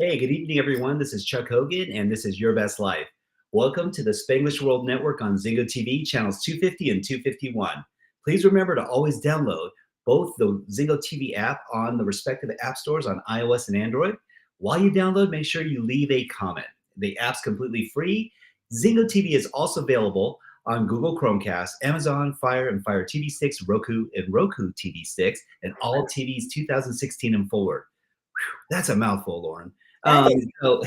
Hey, good evening, everyone. This is Chuck Hogan, and this is Your Best Life. Welcome to the Spanglish World Network on Zingo TV, channels 250 and 251. Please remember to always download both the Zingo TV app on the respective app stores on iOS and Android. While you download, make sure you leave a comment. The app's completely free. Zingo TV is also available on Google Chromecast, Amazon Fire and Fire TV Sticks, Roku and Roku TV Sticks, and all TVs 2016 and forward. Whew, that's a mouthful, Loren. That is So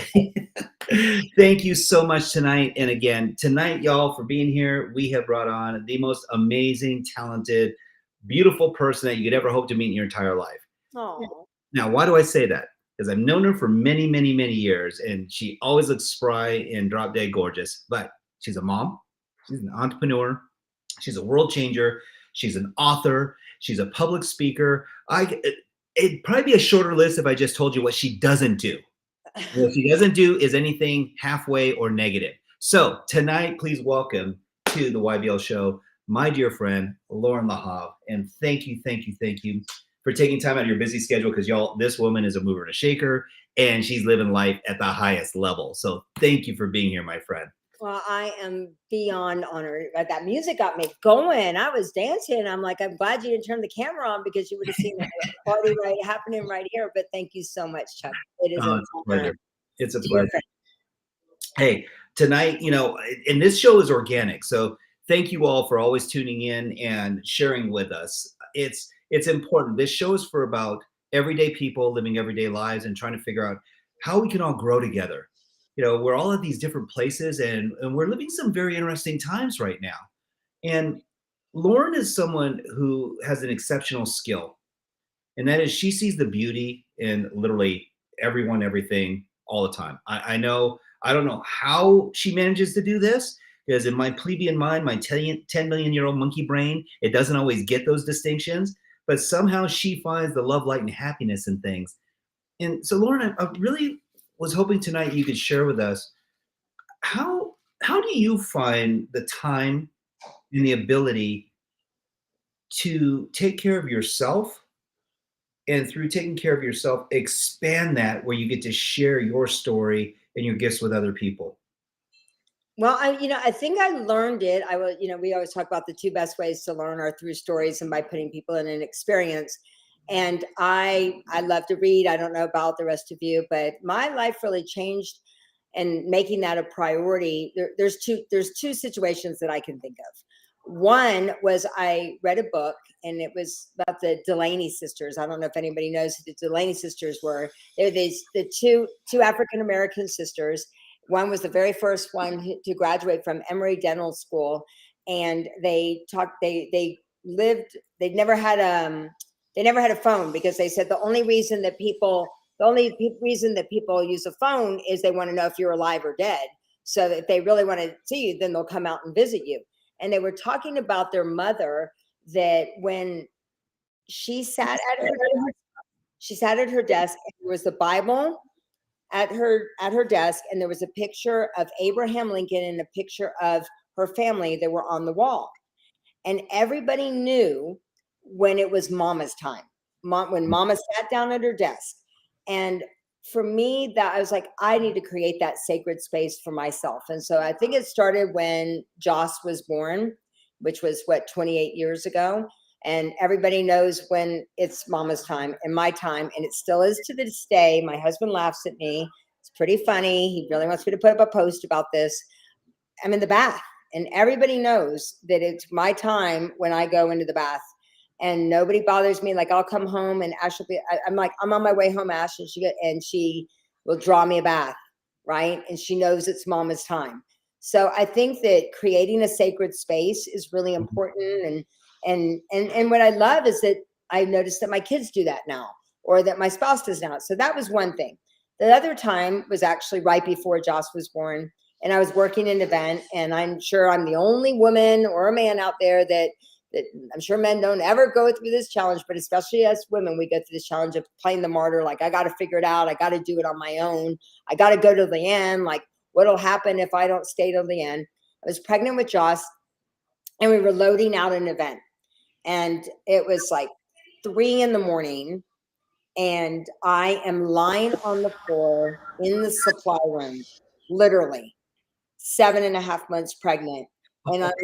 thank you so much tonight. And again, tonight, y'all, for being here, we have brought on the most amazing, talented, beautiful person that you could ever hope to meet in your entire life. oh, Now, why do I say that? Because I've known her for many, many, many years, and she always looks spry and drop dead gorgeous. But she's a mom, she's an entrepreneur, she's a world changer, she's an author, she's a public speaker. It'd probably be a shorter list if I just told you what she doesn't do. What she doesn't do is anything halfway or negative. So tonight, please welcome to the YBL show, my dear friend, Loren Lahav. And thank you for taking time out of your busy schedule, because y'all, this woman is a mover and a shaker, and she's living life at the highest level. So thank you for being here, my friend. well, I am beyond honored. That music got me going. I was dancing. I'm like, I'm glad you didn't turn the camera on because you would have seen the party happening right here. But thank you so much, Chuck. It is Oh, an it's a honor. pleasure. It's a to hear pleasure. from Hey, tonight, and this show is organic. So thank you all for always tuning in and sharing with us. It's important. This show is for about everyday people living everyday lives and trying to figure out how we can all grow together. We're all at these different places, and we're living some very interesting times right now. And Loren is someone who has an exceptional skill, and that is she sees the beauty in literally everyone, everything, all the time. I know, I don't know how she manages to do this, because in my plebeian mind, my 10 million-year-old monkey brain, it doesn't always get those distinctions, but somehow she finds the love, light, and happiness in things. And so, Loren, I really was hoping tonight you could share with us how do you find the time and the ability to take care of yourself, and through taking care of yourself, expand that where you get to share your story and your gifts with other people. Well, I think I learned it. I will, we always talk about the two best ways to learn are through stories and by putting people in an experience. And I love to read. I don't know about the rest of you, but my life really changed and making that a priority. There's two situations that I can think of. One was I read a book, and it was about the Delaney sisters. I don't know if anybody knows who the Delaney sisters were. They're the two African American sisters. One was the very first one to graduate from Emory Dental School, and they lived. They never had a phone, because they said the only reason that people use a phone is they want to know if you're alive or dead. So if they really want to see you, then they'll come out and visit you. And they were talking about their mother, that when she sat at her desk, and there was the Bible at her desk, and there was a picture of Abraham Lincoln and a picture of her family that were on the wall. And everybody knew when it was Mama's time, when Mama sat down at her desk. And for me, that I was like, I need to create that sacred space for myself. And so I think it started when Joss was born, which was 28 years ago. And everybody knows when it's Mama's time and my time, and it still is to this day. My husband laughs at me. It's pretty funny. He really wants me to put up a post about this. I'm in the bath, and everybody knows that it's my time when I go into the bath. And nobody bothers me. Like, I'll come home, and Ash will be, I'm like, I'm on my way home, Ash, and she will draw me a bath, right? And she knows it's Mama's time. So I think that creating a sacred space is really important. And what I love is that I noticed that my kids do that now, or that my spouse does now. So that was one thing. The other time was actually right before Joss was born, and I was working an event, and I'm sure I'm the only woman or a man out there that I'm sure men don't ever go through this challenge, but especially as women, we go through this challenge of playing the martyr. Like, I got to figure it out. I got to do it on my own. I got to go to the end. Like, what'll happen if I don't stay till the end? I was pregnant with Joss, and we were loading out an event, and it was like 3 a.m, And I am lying on the floor in the supply room, literally 7.5 months pregnant. And I'm like,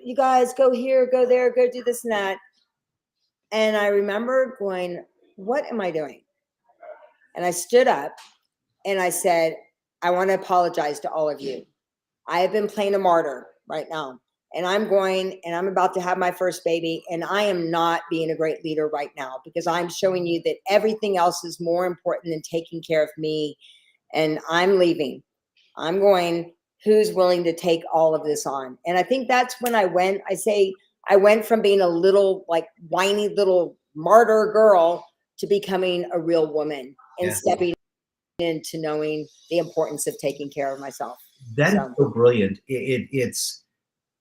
you guys go here, go there, go do this and that. And I remember going, what am I doing? And I stood up and I said, I want to apologize to all of you. I have been playing a martyr right now. And I'm going and I'm about to have my first baby. And I am not being a great leader right now because I'm showing you that everything else is more important than taking care of me. And I'm leaving. I'm going, who's willing to take all of this on? And I think that's when I went from being a little like whiny little martyr girl to becoming a real woman and stepping into knowing the importance of taking care of myself. That is so brilliant.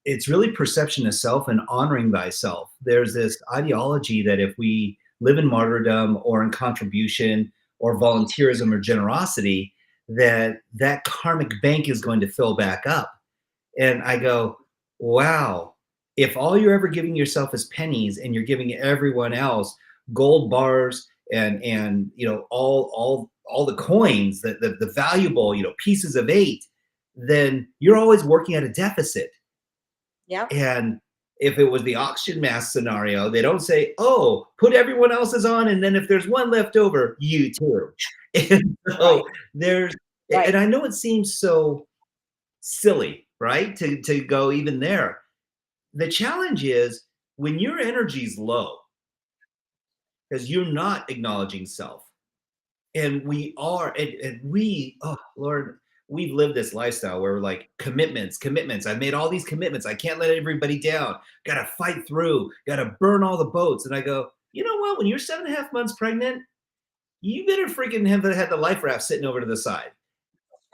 It's really perception of self and honoring thyself. There's this ideology that if we live in martyrdom or in contribution or volunteerism or generosity, that karmic bank is going to fill back up. And I go, wow, if all you're ever giving yourself is pennies and you're giving everyone else gold bars and all the coins, the valuable pieces of 8, then you're always working at a deficit. Yeah. And if it was the auction mass scenario, they don't say, oh, put everyone else's on, and then if there's one left over, you too. And so and I know it seems so silly, right? To go even there. The challenge is when your energy's low, because you're not acknowledging self. And we are, oh Lord, we've lived this lifestyle where we're like, commitments. I've made all these commitments. I can't let everybody down. Got to fight through, got to burn all the boats. And I go, you know what? When you're 7.5 months pregnant, you better freaking have had the life raft sitting over to the side.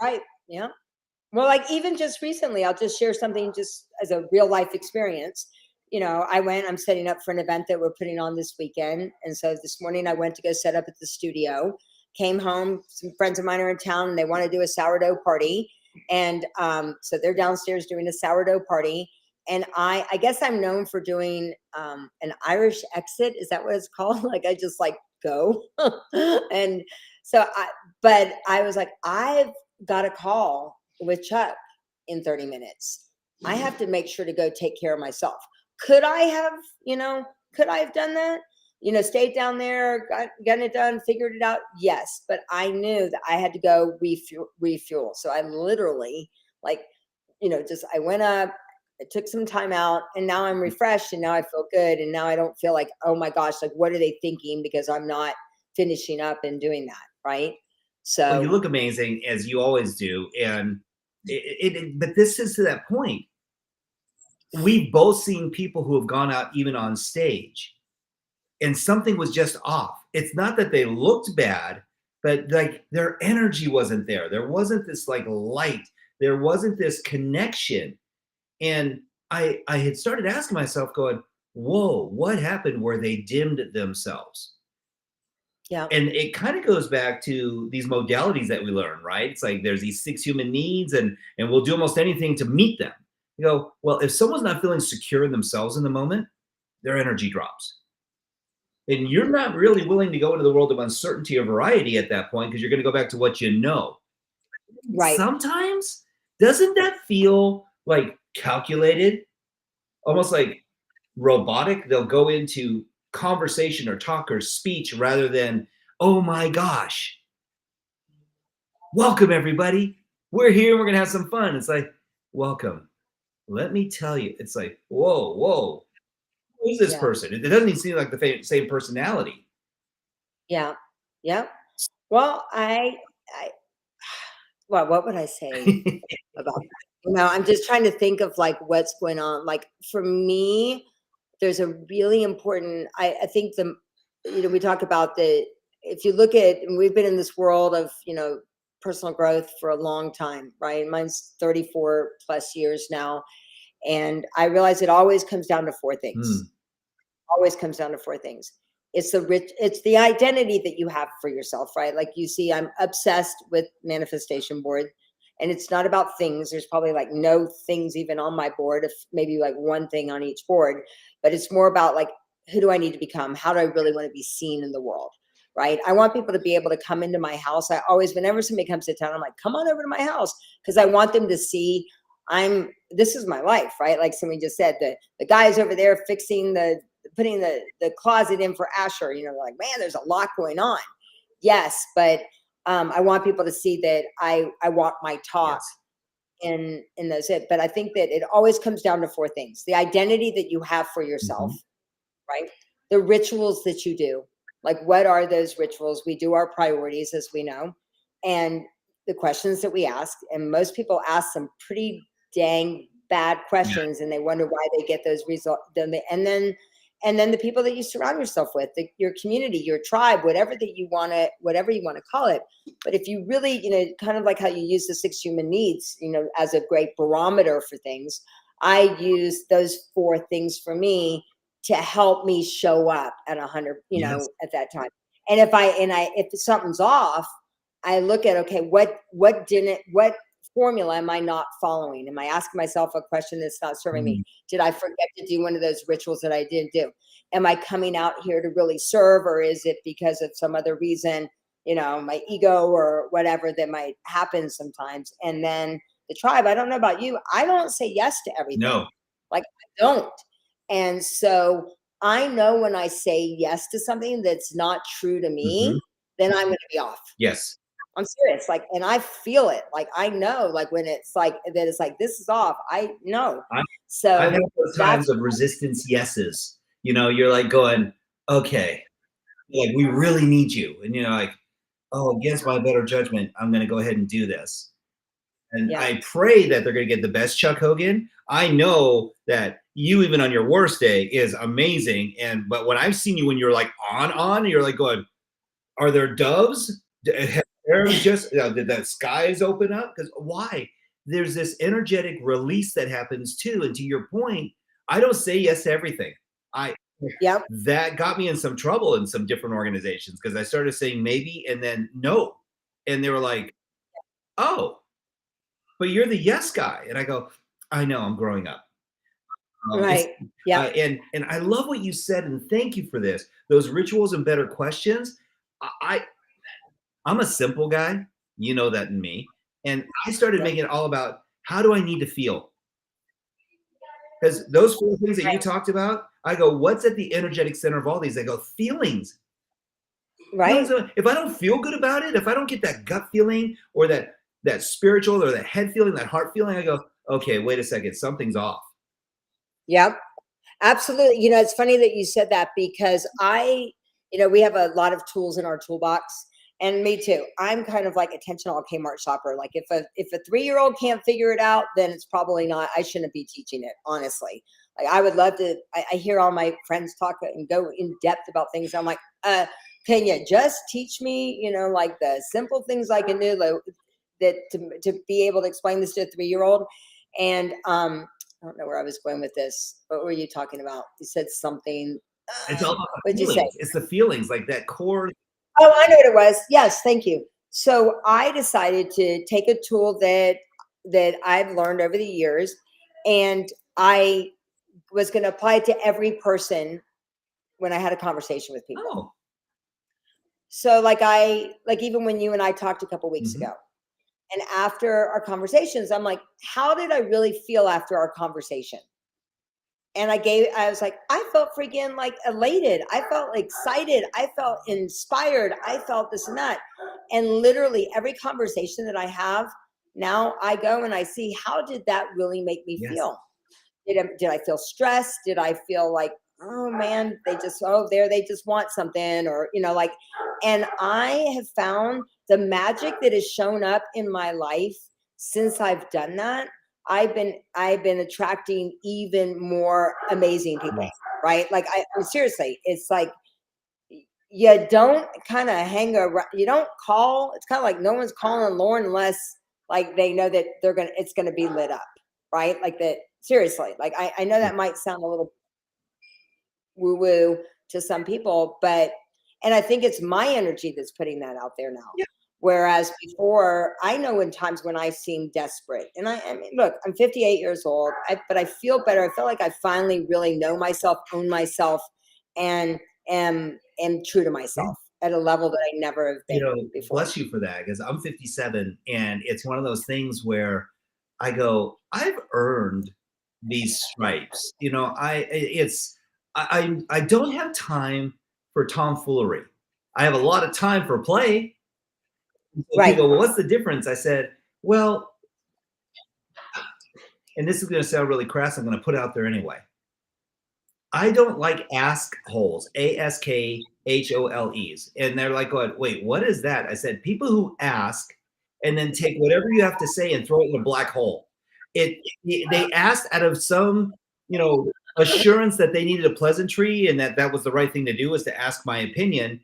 Right. Yeah. Well, like even just recently, I'll just share something just as a real life experience. I'm setting up for an event that we're putting on this weekend. And so this morning I went to go set up at the studio, came home, some friends of mine are in town and they want to do a sourdough party. And so they're downstairs doing a sourdough party. And I guess I'm known for doing an Irish exit. Is that what it's called? Like I just like go. And so I was like, I've got a call with Chuck in 30 minutes. I have to make sure to go take care of myself. Could I have done that? Stayed down there, gotten it done, figured it out. Yes. But I knew that I had to go refuel. So I literally I went up, I took some time out and now I'm refreshed and now I feel good. And now I don't feel like, oh my gosh, like what are they thinking? Because I'm not finishing up and doing that. Right. So well, you look amazing as you always do. And but this is to that point. We've both seen people who have gone out even on stage and something was just off. It's not that they looked bad, but like their energy wasn't there. There wasn't this like light. There wasn't this connection. And I had started asking myself going, whoa, what happened where they dimmed themselves? Yeah. And it kind of goes back to these modalities that we learn, right? It's like there's these 6 human needs and we'll do almost anything to meet them. You go, well, if someone's not feeling secure in themselves in the moment, their energy drops. And you're not really willing to go into the world of uncertainty or variety at that point because you're going to go back to what you know. Right. Sometimes, doesn't that feel like calculated? Almost like robotic? They'll go into conversation or talk or speech rather than, oh my gosh, welcome everybody. We're here. We're going to have some fun. It's like, welcome. Let me tell you, it's like, whoa, who's this person? It doesn't even seem like the same personality. Yeah. Yeah. Well, well, what would I say about that? I'm just trying to think of like what's going on. Like for me, there's a really important, I think we talk about if you look at, and we've been in this world of, personal growth for a long time, right? Mine's 34 plus years now. And I realize it always comes down to 4 things. Always comes down to 4 things. It's the identity that you have for yourself, right? Like you see, I'm obsessed with manifestation board, and it's not about things. There's probably like no things even on my board, if maybe like one thing on each board, but it's more about like, who do I need to become? How do I really want to be seen in the world? right? I want people to be able to come into my house. I always, whenever somebody comes to town, I'm like, come on over to my house, because I want them to see this is my life, right? Like somebody just said, the guy's over there putting the closet in for Asher, you know, like, man, there's a lot going on. Yes, but I want people to see that I walk my talk. Yes. In those but I think that it always comes down to 4 things: the identity that you have for yourself, right? The rituals that you do, like what are those rituals? We do our priorities, as we know, and the questions that we ask. And most people ask some pretty dang bad questions, and they wonder why they get those results. And then the people that you surround yourself with, your community, your tribe, whatever you want to call it. But if you really, you know, kind of like how you use the 6 human needs, you know, as a great barometer for things, I use those 4 things for me to help me show up at 100, you know, at that time. And if something's off, I look at, okay, what formula am I not following? Am I asking myself a question that's not serving me? Did I forget to do one of those rituals that I didn't do? Am I coming out here to really serve, or is it because of some other reason, you know, my ego or whatever that might happen sometimes? And then the tribe, I don't know about you, I don't say yes to everything. No. Like, I don't. And so I know when I say yes to something that's not true to me, then I'm going to be off. Yes. I'm serious. Like, and I feel it. Like, I know, like when it's like that, it's like, this is off. I know. So I've had those times of resistance yeses. You know, you're like going, okay, like we really need you. And you're like, oh, against my better judgment, I'm going to go ahead and do this. And I pray that they're going to get the best Chuck Hogan. I know that you, even on your worst day, is amazing. But when I've seen you when you're like on, you're like going, are there doves? Just did the skies open up? Because why? There's this energetic release that happens too. And to your point, I don't say yes to everything. That got me in some trouble in some different organizations, because I started saying maybe and then no. And they were like, oh, but you're the yes guy. And I go, I know, I'm growing up. Right. Yeah. And I love what you said, and thank you for this. Those rituals and better questions. I'm a simple guy. You know that in me. And I started making it all about, how do I need to feel? Because those 4 things that you talked about, I go, what's at the energetic center of all these? I go, feelings. Right. If I don't feel good about it, if I don't get that gut feeling or that spiritual or that head feeling, that heart feeling, I go, okay, wait a second, something's off. Yep. Absolutely. You know, it's funny that you said that, because we have a lot of tools in our toolbox. And me too. I'm kind of like attentional Kmart shopper. Like if a 3-year-old can't figure it out, then it's probably not, I shouldn't be teaching it, honestly. Like I would love to, I hear all my friends talk and go in depth about things. I'm like, can you just teach me, you know, like the simple things I can do, like, that to be able to explain this to a 3-year-old. And I don't know where I was going with this. What were you talking about? You said something. It's all about the What'd you say? feelings. It's the feelings, like that core. Oh, I know what it was. Yes, thank you. So I decided to take a tool that I've learned over the years, and I was going to apply it to every person when I had a conversation with people. Oh. So like even when you and I talked a couple weeks ago, and after our conversations, I'm like, how did I really feel after our conversation? And I was like, I felt freaking like elated. I felt excited. I felt inspired. I felt this and that. And literally every conversation that I have now, I go and I see, how did that really make me feel? Did I feel stressed? Did I feel like, oh man, they just want something, or, you know, like, and I have found the magic that has shown up in my life since I've done that. I've been attracting even more amazing people, right? Like I'm seriously, it's like, you don't kind of hang around, you don't call. It's kind of like no one's calling Loren unless like they know that it's gonna be lit up, right? Like that. Seriously, like I know that might sound a little woo woo to some people, and I think it's my energy that's putting that out there now. Yeah. Whereas before, I know in times when I seem desperate, and I mean, look, I'm 58 years old, but I feel better. I feel like I finally really know myself, own myself, and am true to myself. at a level that I never have You been know, before. bless you for that, because I'm 57, and it's one of those things where I go, I've earned these stripes. You know, I don't have time for tomfoolery. I have a lot of time for play. And so Right. people go, well, what's the difference? I said, well, and this is going to sound really crass. I'm going to put it out there anyway. I don't like ask holes, ASKHOLEs. And they're like, going, wait, what is that? I said, people who ask and then take whatever you have to say and throw it in a black hole. They asked out of some, assurance that they needed a pleasantry and that was the right thing to do, was to ask my opinion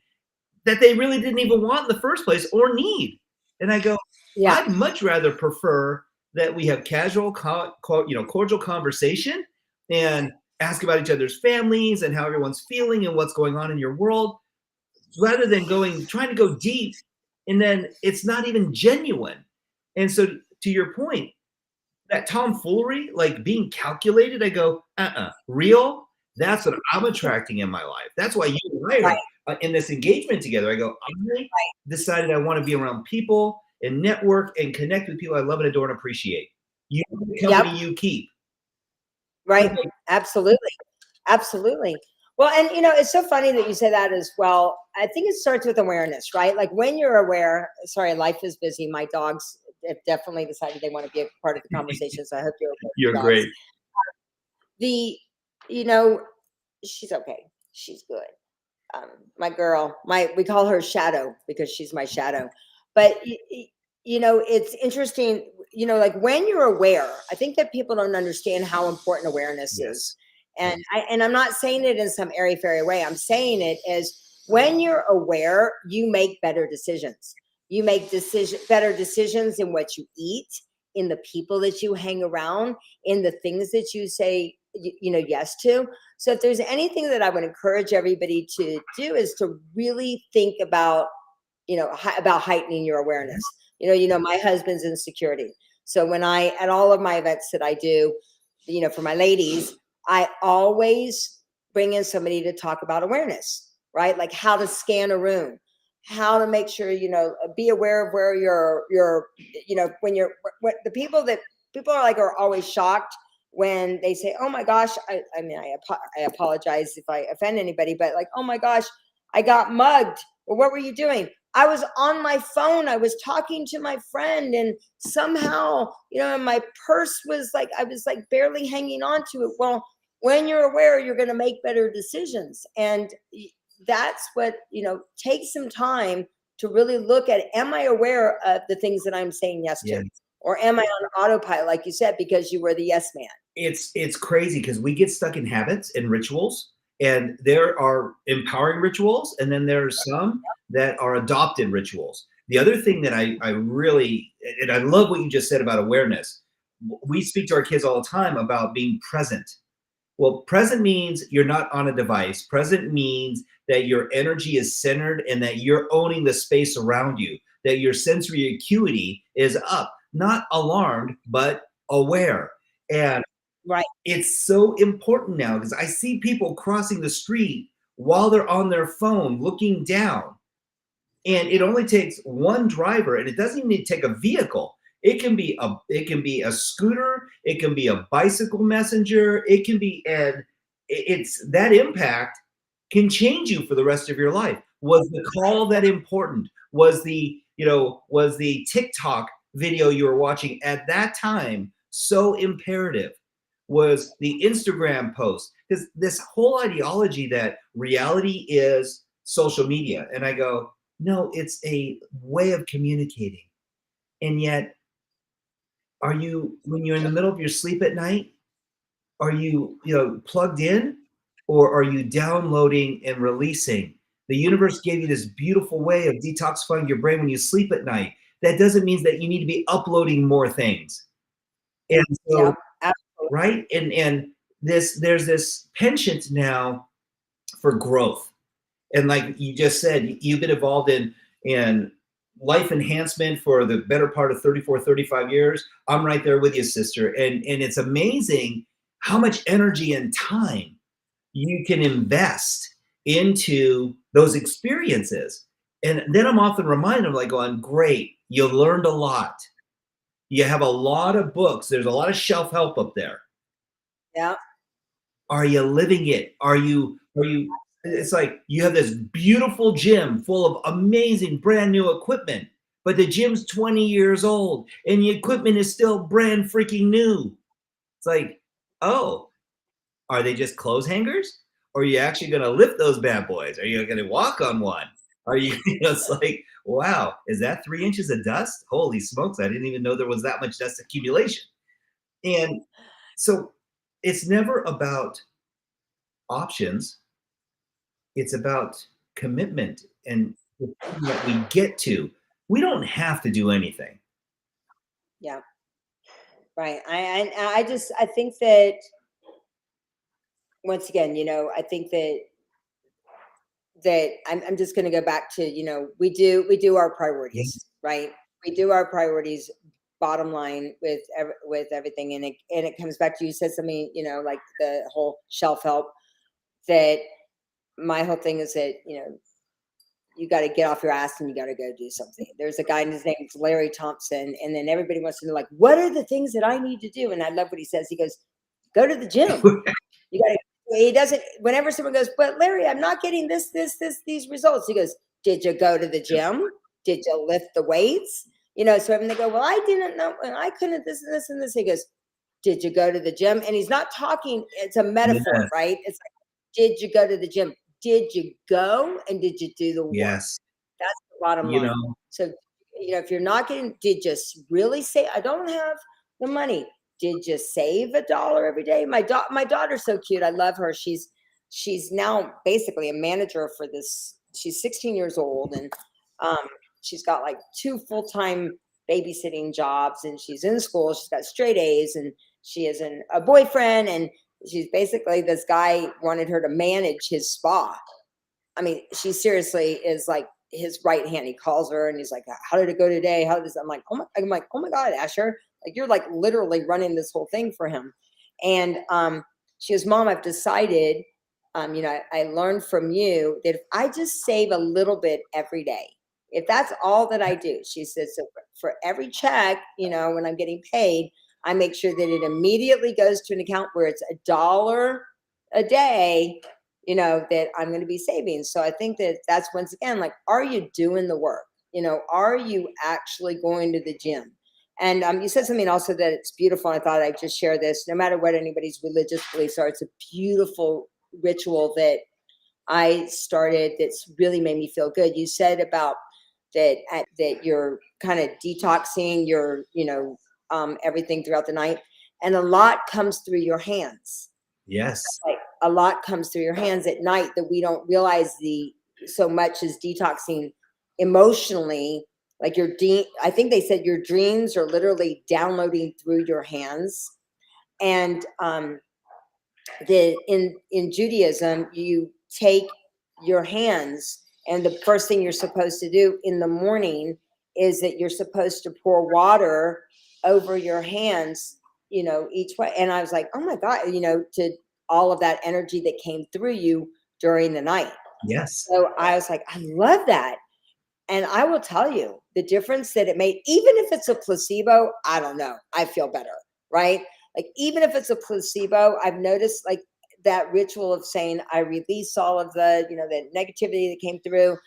that they really didn't even want in the first place or need. And I go, Yeah. I'd much rather prefer that we have casual, cordial conversation and ask about each other's families and how everyone's feeling and what's going on in your world, rather than trying to go deep, and then it's not even genuine. And so, to your point, that tomfoolery, like being calculated, I go, real. That's what I'm attracting in my life. That's why you and I Right. are in this engagement together. I go, I decided I want to be around people and network and connect with people I love and adore and appreciate. You are the company you keep. Right. Absolutely. Absolutely. Well, and it's so funny that you say that as well. I think it starts with awareness, right? Like when you're aware, sorry, life is busy. My dogs have definitely decided they want to be a part of the conversation. So I hope you're okay with You're dogs. great. She's okay. She's good. My girl, we call her Shadow because she's my shadow. But it's interesting. Like when you're aware, I think that people don't understand how important awareness is. And I'm not saying it in some airy fairy way. I'm saying it as when you're aware, you make better decisions. You make better decisions in what you eat, in the people that you hang around, in the things that you say yes to. So if there's anything that I would encourage everybody to do is to really think about about heightening your awareness. My husband's in security, so when at all of my events that I do, for my ladies, I always bring in somebody to talk about awareness, right? Like how to scan a room, how to make sure be aware of where when the people are always shocked when they say, oh my gosh, I apologize if I offend anybody, but like, oh my gosh, I got mugged. Well, what were you doing? I was on my phone. I was talking to my friend, and somehow, my purse was like, I was like barely hanging on to it. Well, when you're aware, you're going to make better decisions. And that's what, take some time to really look at, am I aware of the things that I'm saying yes to? Or am I on autopilot, like you said, because you were the yes man? It's crazy because we get stuck in habits and rituals, and there are empowering rituals, and then there are some that are adopted rituals. The other thing that I really, and I love what you just said about awareness. We speak to our kids all the time about being present. Well, present means you're not on a device. Present means that your energy is centered and that you're owning the space around you, that your sensory acuity is up, not alarmed, but aware. And it's so important now because I see people crossing the street while they're on their phone looking down. And it only takes one driver, and it doesn't even need to take a vehicle. It can be a scooter, it can be a bicycle messenger, it can be, and it's that impact can change you for the rest of your life. Was the call that important? Was the TikTok video you were watching at that time so imperative? Was the Instagram post? Because this whole ideology that reality is social media, and I go, no, it's a way of communicating. And yet, when you're in the middle of your sleep at night, are you plugged in, or are you downloading and releasing? The universe gave you this beautiful way of detoxifying your brain when you sleep at night. That doesn't mean that you need to be uploading more things. And so, right? And there's this penchant now for growth. And like you just said, you've been involved in life enhancement for the better part of 34, 35 years. I'm right there with you, sister. And it's amazing how much energy and time you can invest into those experiences. And then I'm often reminded of like going, great, you learned a lot. You have a lot of books. There's a lot of shelf help up there. Yeah. Are you living it? It's like you have this beautiful gym full of amazing brand new equipment, but the gym's 20 years old and the equipment is still brand freaking new. It's like, oh, are they just clothes hangers? Or are you actually going to lift those bad boys? Are you going to walk on one? Are you, it's like, wow, is that 3 inches of dust? Holy smokes, I didn't even know there was that much dust accumulation. And so it's never about options, it's about commitment and that we get to. We don't have to do anything. Yeah. Right. I think that once again, I think that I'm just going to go back to, we do our Yeah. priorities, right? We do our priorities bottom line with everything. And it comes back to, you said something, like the whole shelf help, that my whole thing is that, you got to get off your ass and you got to go do something. There's a guy, and his name is Larry Thompson. And then everybody wants to know, like, what are the things that I need to do? And I love what he says. He goes, go to the gym. You got to, he doesn't, whenever someone goes, but Larry, I'm not getting these results. He goes, did you go to the gym? Did you lift the weights? So when they go, well, I didn't know, and I couldn't this and this and this. He goes, did you go to the gym? And he's not talking, it's a metaphor, Yes. right? It's like, did you go to the gym? Did you go and did you do the work? Yes. That's the bottom line. So, if you're not getting, did you really say, I don't have the money? Did you save $1 every day? My daughter's so cute. I love her. She's now basically a manager for this. She's 16 years old, and she's got like 2 full-time babysitting jobs, and she's in school. She's got straight A's, and she has a boyfriend, and she's basically, this guy wanted her to manage his spa. I mean, she seriously is like his right hand. He calls her and he's like, how did it go today? How does, I'm like, oh my God, Asher, like, you're like literally running this whole thing for him. And she goes, Mom, I've decided, I learned from you that if I just save a little bit every day, if that's all that I do, she says, so for every check, when I'm getting paid, I make sure that it immediately goes to an account where it's $1 a day, that I'm going to be saving. So I think that that's, once again, like, are you doing the work? Are you actually going to the gym? And you said something also that it's beautiful. I thought I'd just share this. No matter what anybody's religious beliefs are, it's a beautiful ritual that I started that's really made me feel good. You said about that you're kind of detoxing your, everything throughout the night, and a lot comes through your hands. Yes. Like, a lot comes through your hands at night that we don't realize so much is detoxing emotionally. Like I think they said your dreams are literally downloading through your hands. And in Judaism, you take your hands, and the first thing you're supposed to do in the morning is that you're supposed to pour water over your hands, each way. And I was like, oh my God, to all of that energy that came through you during the night. Yes. So I was like, I love that. And I will tell you the difference that it made, even if it's a placebo, I don't know, I feel better, right? Like, even if it's a placebo, I've noticed, like, that ritual of saying, I release all of the, the negativity that came through.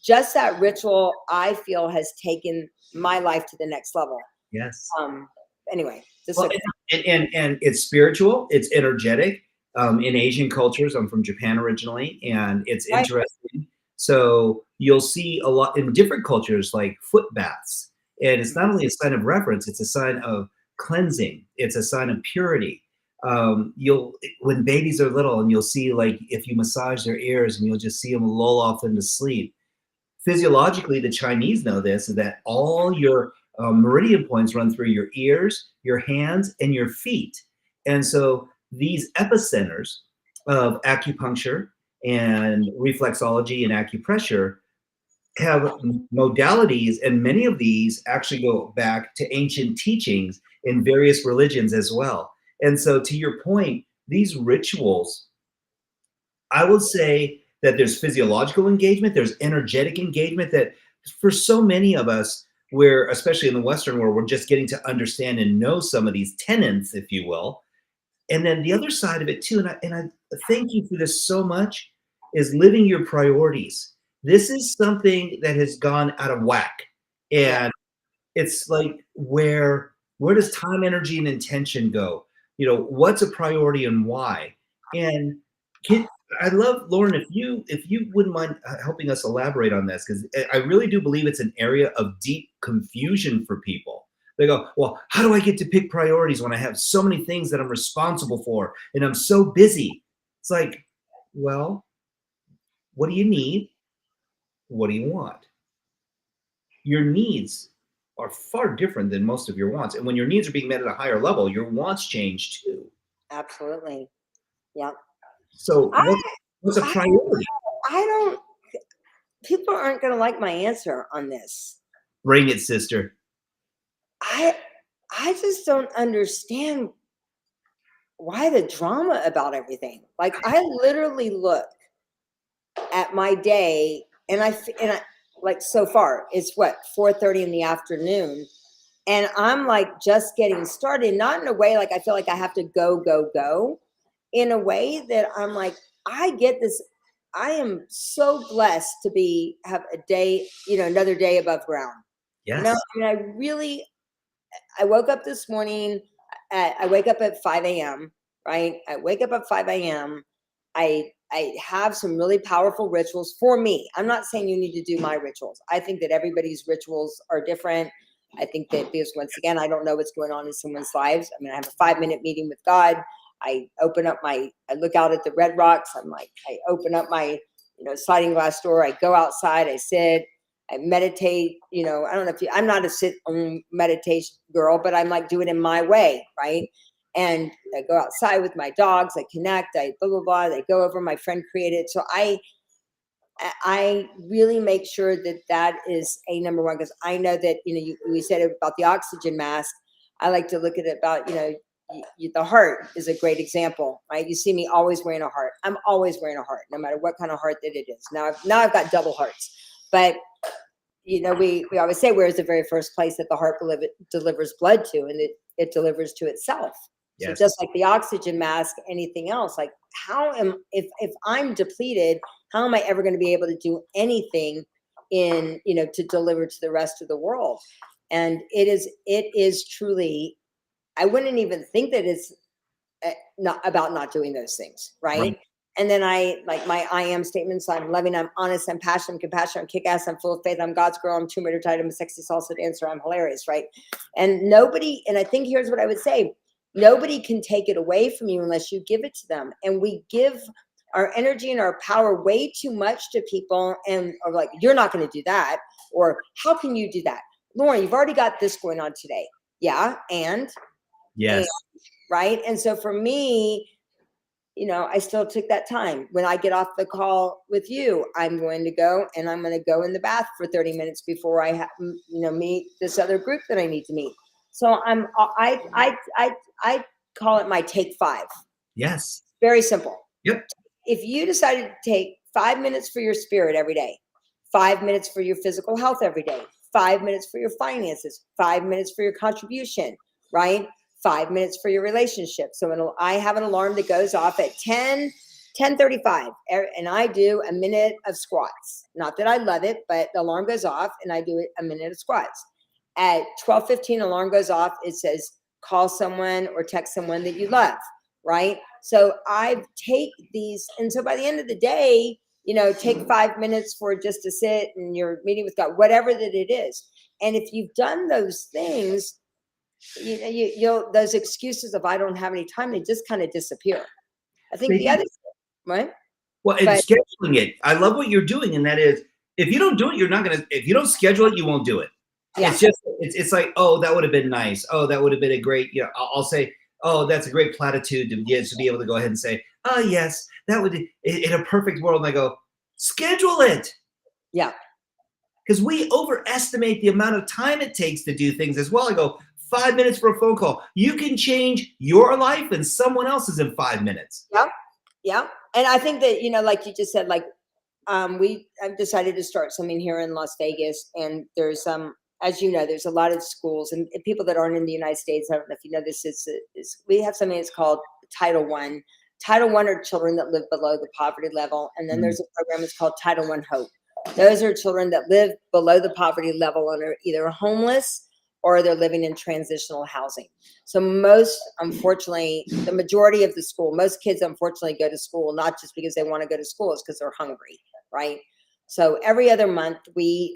Just that ritual, I feel, has taken my life to the next level. Yes. Anyway, well, and it's spiritual, it's energetic. In Asian cultures, I'm from Japan originally, and it's interesting. So you'll see a lot in different cultures, like foot baths. And it's not only a sign of reverence, it's a sign of cleansing. It's a sign of purity. When babies are little, and you'll see, like, if you massage their ears, and you'll just see them lull off into sleep. Physiologically, the Chinese know this, is that all your meridian points run through your ears, your hands, and your feet. And so these epicenters of acupuncture and reflexology and acupressure have modalities, and many of these actually go back to ancient teachings in various religions as well. And so, to your point, these rituals, I would say, that there's physiological engagement, there's energetic engagement, that for so many of us, we're, especially in the Western world, we're just getting to understand and know some of these tenets, if you will. And then the other side of it too, and I thank you for this so much, is living your priorities. This is something that has gone out of whack. And it's like, where does time, energy, and intention go? You know, what's a priority and why? And I love, Loren, if you wouldn't mind helping us elaborate on this, because I really do believe it's an area of deep confusion for people. They go, well, how do I get to pick priorities when I have so many things that I'm responsible for and I'm so busy? It's like, well, what do you need? What do you want? Your needs are far different than most of your wants. And when your needs are being met at a higher level, your wants change too. Absolutely. Yeah. So I, what's a priority? I don't, people aren't going to like my answer on this. Bring it, sister. I just don't understand why the drama about everything. Like, I literally look at my day and I like, so far it's what, 4:30 in the afternoon, and I'm like just getting started, not in a way like I feel like I have to go, in a way that I'm like, I get this. I am so blessed to have a day, another day above ground. Yes. I mean, I woke up this morning. I wake up at 5 a.m. Right? I wake up at 5 a.m. I have some really powerful rituals for me. I'm not saying you need to do my rituals. I think that everybody's rituals are different. I think that, because once again, I don't know what's going on in someone's lives. I mean, I have a 5-minute meeting with God. I look out at the red rocks. I open up my, sliding glass door. I go outside. I sit. I meditate. I don't know I'm not a sit-only meditation girl, but I'm like, do it in my way, right? And I go outside with my dogs. I connect. I blah blah blah. I go over. My friend created. So I really make sure that is a number one, because I know that we said about the oxygen mask. I like to look at it about the heart is a great example, right? You see me always wearing a heart. I'm always wearing a heart, no matter what kind of heart that it is. Now I've got double hearts, but we always say, where's the very first place that the heart delivers blood to, and it delivers to itself. Yes. So just like the oxygen mask, anything else, like if I'm depleted, how am I ever going to be able to do anything to deliver to the rest of the world? And it is truly, I wouldn't even think that it's not about not doing those things. Right. And then my I am statements. I'm loving, I'm honest, I'm passionate, I'm compassionate, I'm kick-ass, I'm full of faith, I'm God's girl, I'm 2 meter tight, I'm a sexy salsa dancer, I'm hilarious, right? And I think here's what I would say. Nobody can take it away from you unless you give it to them. And we give our energy and our power way too much to people, and are like, you're not going to do that. Or how can you do that? Loren, you've already got this going on today. Yeah. And yes. Right. And so for me, I still took that time. When I get off the call with you, I'm going to go and I'm going to go in the bath for 30 minutes before I meet this other group that I need to meet. So I call it my take 5. Yes. Very simple. Yep. If you decided to take 5 minutes for your spirit every day, 5 minutes for your physical health every day, 5 minutes for your finances, 5 minutes for your contribution, right? 5 minutes for your relationship. So I have an alarm that goes off at 10:35, and I do a minute of squats. Not that I love it, but the alarm goes off and I do a minute of squats. At 12:15, alarm goes off. It says, call someone or text someone that you love, right? So I take these, and so by the end of the day, take 5 minutes for just to sit and you're meeting with God, whatever that it is. And if you've done those things, you'll those excuses of I don't have any time, they just kind of disappear. I think the other, right? Well, and scheduling it. I love what you're doing, and that is, if you don't do it, you're not gonna. If you don't schedule it, you won't do it. Yeah. It's just it's like, oh, that would have been nice. Oh, that would have been a great. I'll say, oh, that's a great platitude to be able to go ahead and say, oh yes, that would in a perfect world. And I go, schedule it. Yeah. Because we overestimate the amount of time it takes to do things as well. I go, 5 minutes for a phone call. You can change your life and someone else's in 5 minutes. Yeah. Yeah. And I think that, like you just said, like I've decided to start something here in Las Vegas, and there's as you know, there's a lot of schools and people that aren't in the United States. I don't know if you know this is we have something that's called Title One. Title One are children that live below the poverty level, and then there's a program that's called Title One Hope. Those are children that live below the poverty level and are either homeless or they're living in transitional housing. So unfortunately, the majority of most kids unfortunately go to school, not just because they want to go to school, it's because they're hungry, right? So every other month,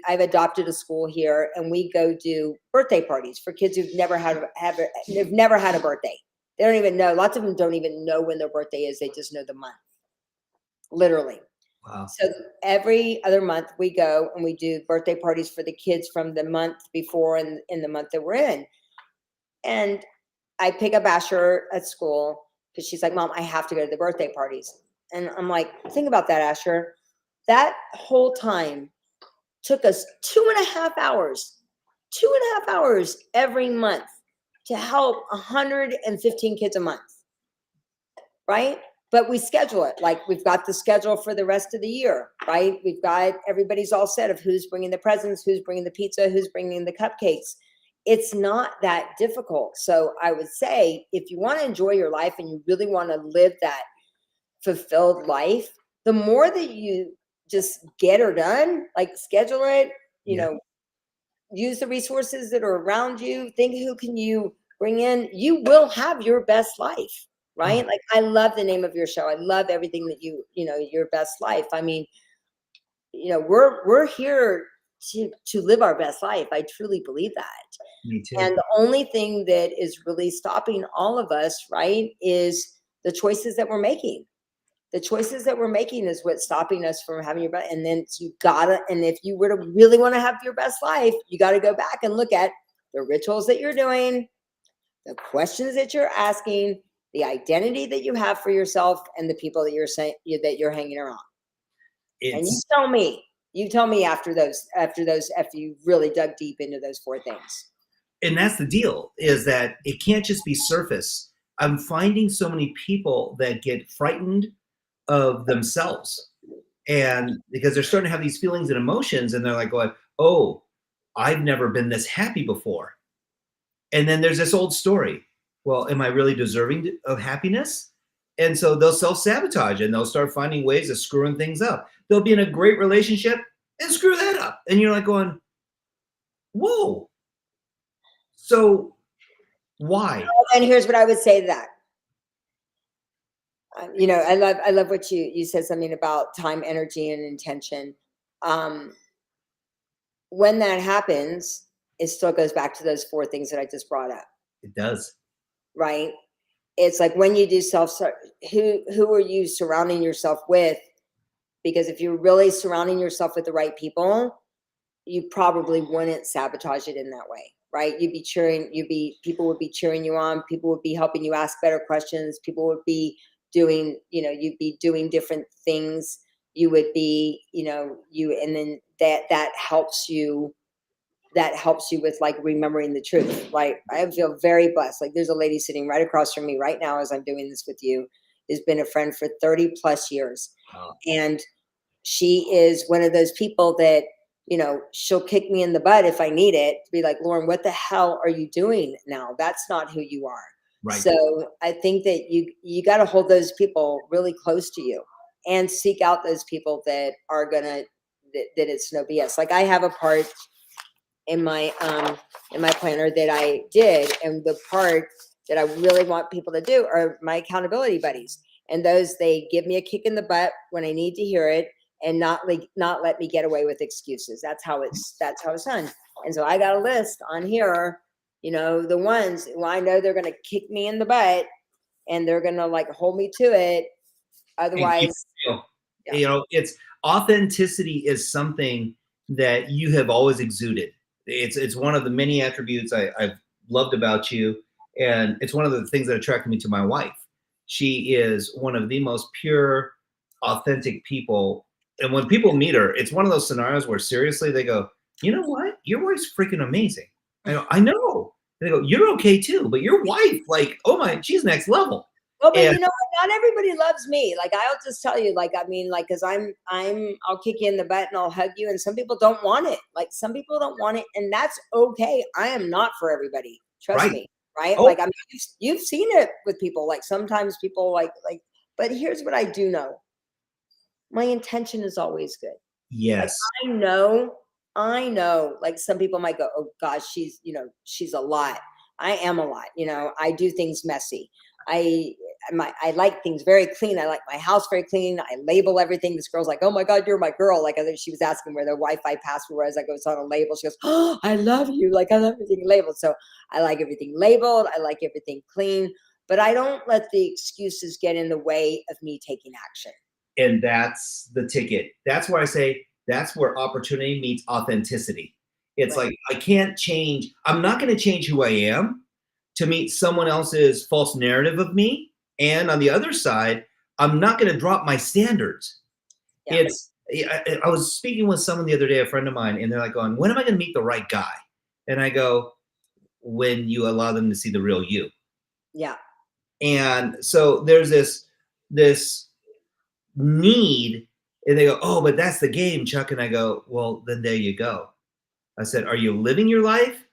I've adopted a school here, and we go do birthday parties for kids who've never had a birthday. They don't even know. Lots of them don't even know when their birthday is. They just know the month, literally. Wow. So every other month we go and we do birthday parties for the kids from the month before and in the month that we're in. And I pick up Asher at school because she's like, Mom, I have to go to the birthday parties. And I'm like, think about that, Asher. That whole time took us 2.5 hours every month to help 115 kids a month, right? But we schedule it. Like, we've got the schedule for the rest of the year, right? We've got, everybody's all set of who's bringing the presents, who's bringing the pizza, who's bringing the cupcakes. It's not that difficult. So I would say, if you want to enjoy your life and you really want to live that fulfilled life, the more that you just get her done, like schedule it, you know, use the resources that are around you, think who can you bring in, you will have your best life. Right? Like, I love the name of your show. I love everything that you know, your best life. I mean, you know, we're here to live our best life. I truly believe that. Me too. And the only thing that is really stopping all of us, right, is the choices that we're making. The choices that we're making is what's stopping us from having your best. And then and if you were to really want to have your best life, you got to go back and look at the rituals that you're doing, the questions that you're asking, the identity that you have for yourself, and the people that you're hanging around. And you tell me after you really dug deep into those 4 things. And that's the deal, is that it can't just be surface. I'm finding so many people that get frightened of themselves, and because they're starting to have these feelings and emotions, and they're like going, oh, I've never been this happy before. And then there's this old story. Well, am I really deserving of happiness? And so they'll self-sabotage, and they'll start finding ways of screwing things up. They'll be in a great relationship and screw that up. And you're like going, whoa. So why? And here's what I would say to that. You know, I love what you said, something about time, energy, and intention. When that happens, it still goes back to those 4 things that I just brought up. It does. Right? It's like, when you do who are you surrounding yourself with? Because if you're really surrounding yourself with the right people, you probably wouldn't sabotage it in that way, right? People would be cheering you on. People would be helping you ask better questions. People would be doing, you'd be doing different things. You would be, and then that helps you with, like, remembering the truth. Like, I feel very blessed. Like, there's a lady sitting right across from me right now as I'm doing this with you, has been a friend for 30 plus years. Oh. And she is one of those people that, she'll kick me in the butt if I need it, to be like, Loren, what the hell are you doing now? That's not who you are. Right. So I think that you got to hold those people really close to you, and seek out those people that are that it's no BS. Like, I have a part in my planner that I did, and the part that I really want people to do are my accountability buddies. And those, they give me a kick in the butt when I need to hear it, and not let me get away with excuses. That's how it's done. And so I got a list on here, the ones who I know they're going to kick me in the butt, and they're going to, like, hold me to it. Otherwise, it's authenticity is something that you have always exuded. It's one of the many attributes I've loved about you. And it's one of the things that attracted me to my wife. She is one of the most pure, authentic people. And when people meet her, it's one of those scenarios where, seriously, they go, you know what? Your wife's freaking amazing. I go, I know. And they go, you're okay too, but your wife, like, oh my, she's next level. Well, but And you know, not everybody loves me. Like, I'll just tell you, like, I mean, like, cause I'll kick you in the butt and I'll hug you. And some people don't want it. Like, some people don't want it, and that's okay. I am not for everybody. Trust right. me. Right. Oh, Like, I mean, you've seen it with people. Like, sometimes people like, but here's what I do know. My intention is always good. Like, yes. I know, like, some people might go, oh gosh, she's a lot. I am a lot. I do things messy. I I like things very clean. I like my house very clean. I label everything. This girl's like, oh my God, you're my girl. Like, I think she was asking where the Wi-Fi password was. I go, it's on a label. She goes, oh, I love you. Like, I love everything labeled. So I like everything labeled. I like everything clean, but I don't let the excuses get in the way of me taking action. And that's the ticket. That's where I say that's where opportunity meets authenticity. It's Right. like I can't change. I'm not going to change who I am to meet someone else's false narrative of me. And on the other side, I'm not going to drop my standards. Yeah. I was speaking with someone the other day, a friend of mine, and they're like going, when am I going to meet the right guy? And I go, when you allow them to see the real you. Yeah. And so there's this need, and they go, oh, but that's the game, Chuck. And I go, well, then there you go. I said, are you living your life,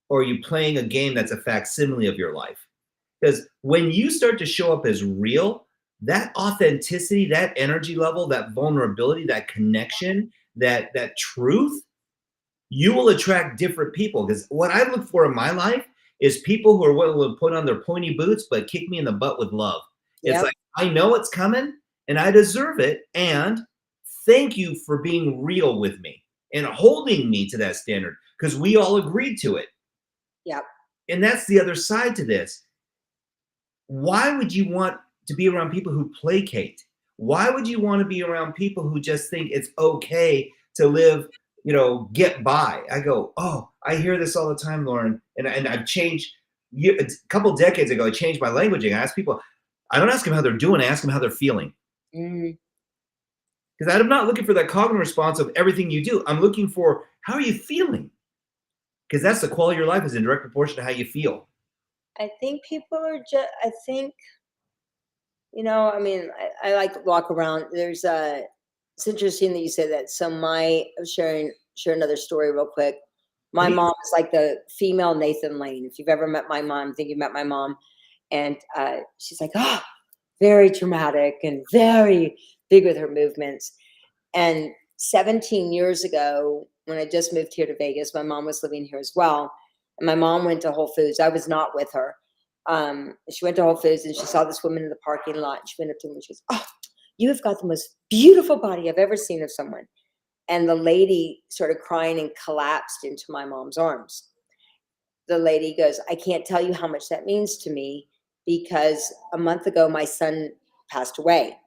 or are you playing a game that's a facsimile of your life? Because when you start to show up as real, that authenticity, that energy level, that vulnerability, that connection, that truth, you will attract different people. Because what I look for in my life is people who are willing to put on their pointy boots but kick me in the butt with love. It's Yep. like, I know it's coming and I deserve it, and thank you for being real with me and holding me to that standard, because we all agreed to it. Yep. And that's the other side to this. Why would you want to be around people who placate? Why would you want to be around people who just think it's okay to live, get by? I go, oh, I hear this all the time, Loren. And I've changed. A couple decades ago, I changed my languaging. I ask people, I don't ask them how they're doing, I ask them how they're feeling. Mm. Because I'm not looking for that cognitive response of everything you do. I'm looking for, how are you feeling? Because that's the quality of your life is in direct proportion to how you feel. I think people are just, I think, I mean, I like to walk around. It's interesting that you say that. So share another story real quick. My Please. mom is like the female Nathan Lane. If you've ever met my mom, I think you met my mom. And she's like, oh, very dramatic and very big with her movements. And 17 years ago, when I just moved here to Vegas, my mom was living here as well. And my mom went to Whole Foods. I was not with her. She went to Whole Foods and she saw this woman in the parking lot. And she went up to him and she goes, oh, you have got the most beautiful body I've ever seen of someone. And the lady started crying and collapsed into my mom's arms. The lady goes, I can't tell you how much that means to me, because a month ago, my son passed away.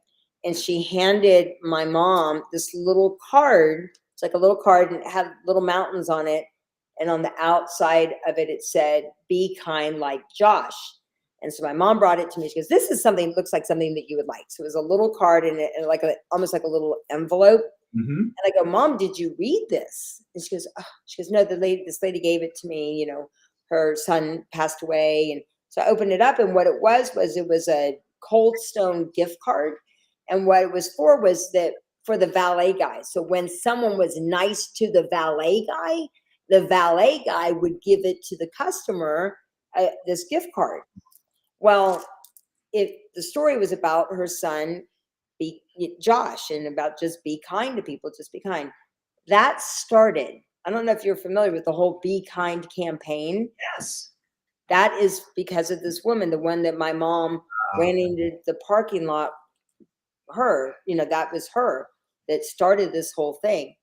And she handed my mom this little card. It's like a little card and it had little mountains on it. And on the outside of it, it said, be kind like Josh. And so my mom brought it to me. She goes, this is something, looks like something that you would like. So it was a little card in it, and almost like a little envelope. Mm-hmm. And I go, Mom, did you read this? And she goes, no, this lady gave it to me. Her son passed away. And so I opened it up, and what it was a Cold Stone gift card. And what it was for was for the valet guy. So when someone was nice to the valet guy would give it to the customer, this gift card. Well, the story was about her son, Josh, and about just be kind to people, just be kind. That started, I don't know if you're familiar with the whole Be Kind campaign. Yes. That is because of this woman, the one that my mom ran into the parking lot. That was her that started this whole thing.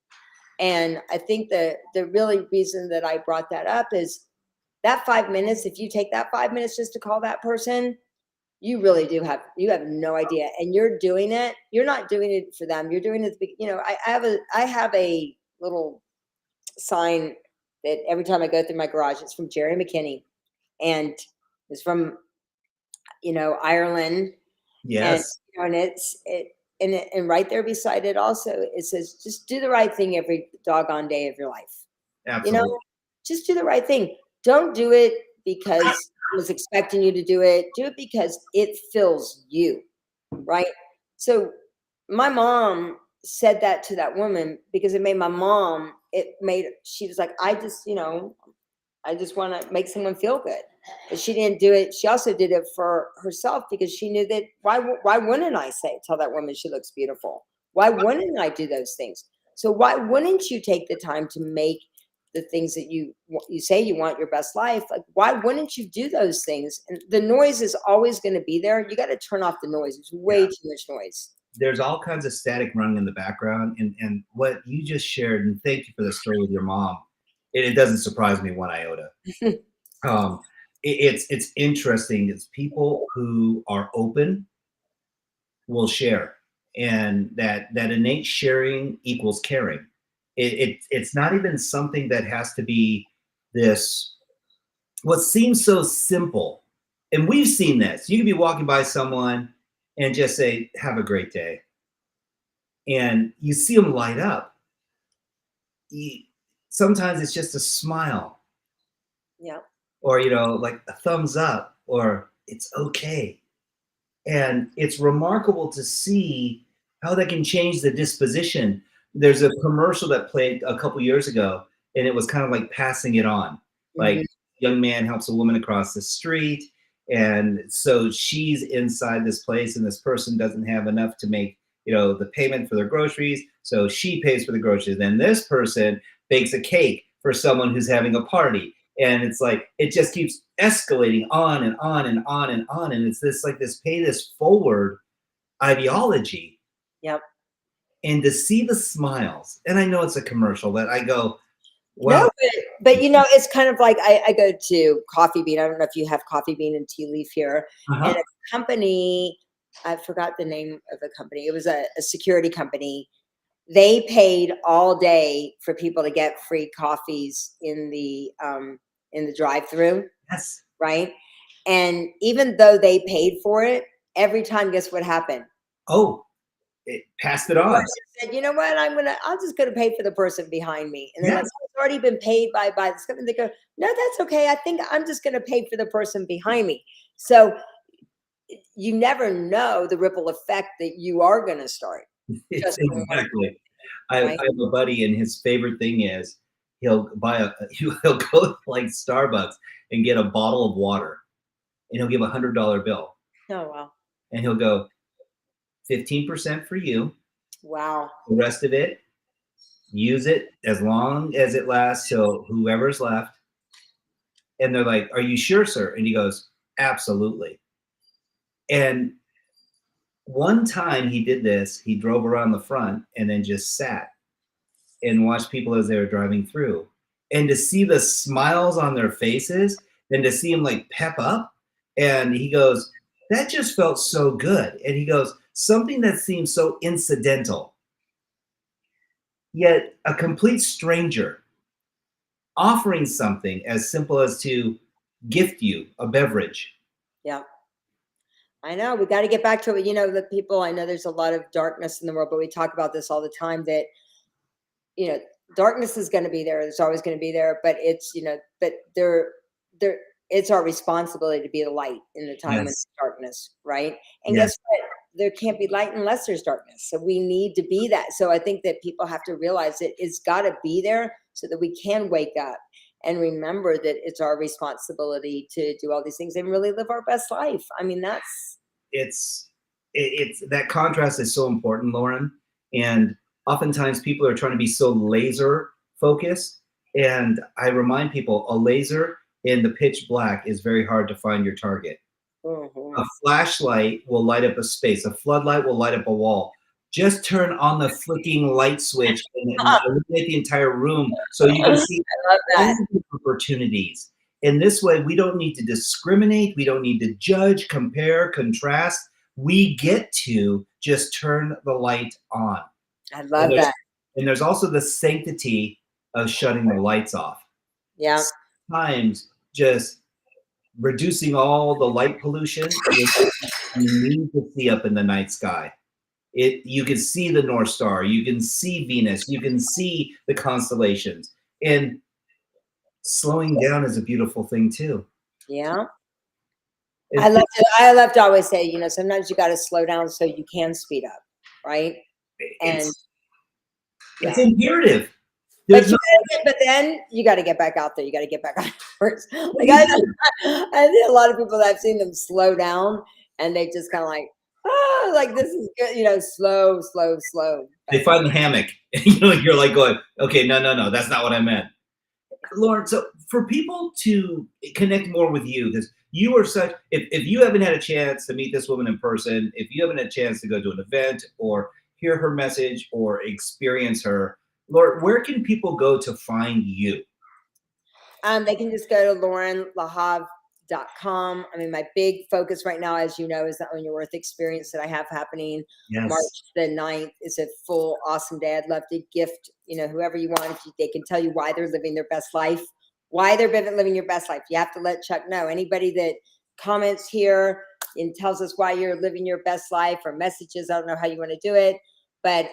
And I think the really reason that I brought that up is that 5 minutes, if you take that 5 minutes just to call that person, you really do have no idea. And you're not doing it for them. You're doing it, I have a little sign that every time I go through my garage, it's from Jerry McKinney. And it's from, Ireland. Yes. And right there beside it also, it says, just do the right thing every doggone day of your life. Absolutely. Just do the right thing. Don't do it because someone's expecting you to do it because it fills you, right? So my mom said that to that woman because it made my mom, she was like, I just, I just want to make someone feel good. But she didn't do it. She also did it for herself because she knew that why wouldn't I tell that woman she looks beautiful? Why wouldn't I do those things? So why wouldn't you take the time to make the things that you say you want your best life? Like, why wouldn't you do those things? And the noise is always going to be there. You got to turn off the noise. It's way too much noise. There's all kinds of static running in the background, and what you just shared, and thank you for the story with your mom. It doesn't surprise me one iota. It's interesting. It's people who are open will share, and that innate sharing equals caring. It's not even something that has to be this what seems so simple. And we've seen this. You can be walking by someone and just say, "Have a great day," and you see them light up. Sometimes it's just a smile. Yeah. Or, like a thumbs up, or it's okay. And it's remarkable to see how that can change the disposition. There's a commercial that played a couple years ago, and it was kind of like passing it on. Like, young man helps a woman across the street, and so she's inside this place, and this person doesn't have enough to make, the payment for their groceries, so she pays for the groceries. Then this person bakes a cake for someone who's having a party. And it's like, it just keeps escalating on and on and on and on. And it's this pay this forward ideology. Yep. And to see the smiles, and I know it's a commercial that I go, wow. No, but it's kind of like I go to Coffee Bean. I don't know if you have Coffee Bean and Tea Leaf here. And a company, I forgot the name of the company. It was a security company. They paid all day for people to get free coffees in the drive-through. Yes. Right. And even though they paid for it, every time, guess what happened? Oh, it passed it on. Said, you know what? I'm just gonna pay for the person behind me. And then it's already been paid by this company. They go, no, that's okay. I think I'm just gonna pay for the person behind me. So you never know the ripple effect that you are gonna start. Exactly. I have a buddy, and his favorite thing is he'll go to like Starbucks and get a bottle of water, and he'll give $100 bill. Oh wow! And he'll go 15% for you. Wow. The rest of it, use it as long as it lasts till whoever's left. And they're like, "Are you sure, sir?" And he goes, "Absolutely." And one time he did this, he drove around the front and then just sat and watched people as they were driving through. And to see the smiles on their faces, and to see them like pep up, and he goes, that just felt so good. And he goes, something that seems so incidental, yet a complete stranger offering something as simple as to gift you a beverage. Yeah. I know we got to get back to it. The people, I know there's a lot of darkness in the world, but we talk about this all the time that, darkness is going to be there. There's always going to be there, but it's, but it's our responsibility to be the light in the time of darkness. Right. And guess what? There can't be light unless there's darkness. So we need to be that. So I think that people have to realize that it's got to be there so that we can wake up and remember that it's our responsibility to do all these things and really live our best life. I mean, it's that contrast is so important, Loren. And oftentimes people are trying to be so laser focused. And I remind people, a laser in the pitch black is very hard to find your target. A flashlight will light up a space. A floodlight will light up a wall. Just turn on the flicking light switch and illuminate the entire room so you can see opportunities. In this way, we don't need to discriminate. We don't need to judge, compare, contrast. We get to just turn the light on. I love that. And there's also the sanctity of shutting the lights off. Yeah. Sometimes just reducing all the light pollution, you need to see up in the night sky. You can see the North Star, you can see Venus, you can see the constellations. And slowing down is a beautiful thing too. Yeah. I love to always say, sometimes you got to slow down so you can speed up, right? And it's imperative. But then you got to get back out there. You got to get back on first. Like I see a lot of people that I've seen them slow down, and they just kind of like this is good, slow. They find the hammock. You're like going, okay, no, that's not what I meant. Loren, so for people to connect more with you, because you are such, if you haven't had a chance to meet this woman in person, if you haven't had a chance to go to an event or hear her message or experience her, Loren, where can people go to find you? They can just go to LorenLahav.com. I mean, my big focus right now, as you know, is the Own Your Worth experience that I have happening. Yes. March the 9th is a full awesome day. I'd love to gift, whoever you want, if they can tell you why they're living their best life, why they're living your best life. You have to let Chuck know. Anybody that comments here and tells us why you're living your best life or messages, I don't know how you want to do it, but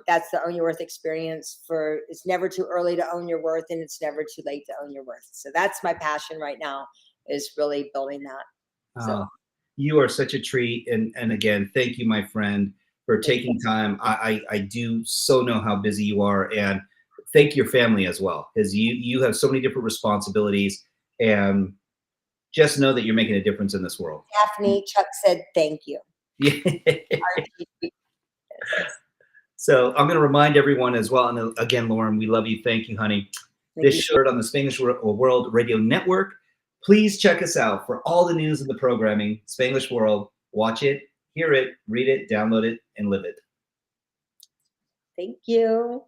that's the Own Your Worth experience. It's never too early to own your worth, and it's never too late to own your worth. So that's my passion right now, is really building that. So. You are such a treat. And again, thank you, my friend, for taking time. I do so know how busy you are, and thank your family as well, because you have so many different responsibilities, and just know that you're making a difference in this world. Daphne, Chuck said, thank you. So I'm going to remind everyone as well. And again, Loren, we love you. Thank you, honey. This show on the Spanglish World Radio Network. Please check us out for all the news and the programming. Spanglish World. Watch it, hear it, read it, download it, and live it. Thank you.